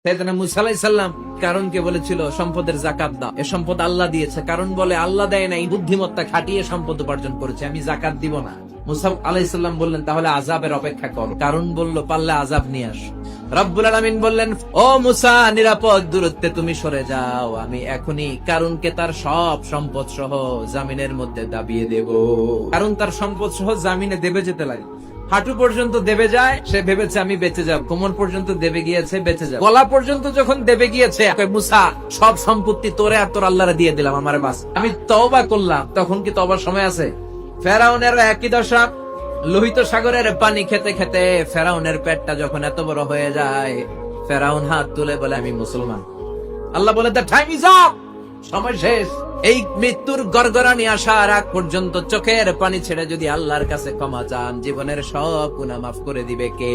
সাইয়েদনা মুসা আলাইহিস সালাম কারণকে বলেছিল সম্পদের যাকাত দাও, এ সম্পদ আল্লাহ দিয়েছে। কারণ বলে আল্লাহ দেয় নাই, বুদ্ধিমত্তা খাটিয়ে সম্পদ উপার্জন করেছে, আমি যাকাত দিব না। মুসা আলাইহিস সালাম বললেন তাহলে আযাবের অপেক্ষা করো। কারণ বলল পারলে আযাব নিয়ে আসো। রব্বুল আলামিন বললেন ও মুসা, নিরাপদ দূরত্বে তুমি সরে যাও, আমি এখনই কারুনকে তার সব সম্পদ সহ জামিনের মধ্যে দাবিয়ে দেব। কারণ তার সম্পদ সহ জামিনে দেবে যেতে লাগে, হাঁটু পর্যন্ত দেবে যায়, সে ভেবেছে আমি বেঁচে যাব, কোমর পর্যন্ত দেবে গিয়েছে বেঁচে যাব, গলা পর্যন্ত যখন দেবে গিয়েছে মুসা সব সম্পত্তি তোরে আর তোর আল্লাহরে দিয়ে দিলাম, আমার বাস, আমি তওবা করলাম। তখন কি তওবার সময় আছে? ফেরাউনের একই দশা, লোহিত সাগরের পানি খেতে খেতে ফেরাউনের পেটটা যখন এত বড় হয়ে যায়, ফেরাউন হাত তুলে বলে আমি মুসলমান। আল্লাহ বলে দ্য টাইম ইজ আপ, সময় শেষ। এই মৃত্যুর গড়গড়ানি আসার আগ পর্যন্ত চোখের পানি ছেড়ে যদি আল্লাহর কাছে ক্ষমা চান, জীবনের সব গুনাহ মাফ করে দিবে কে?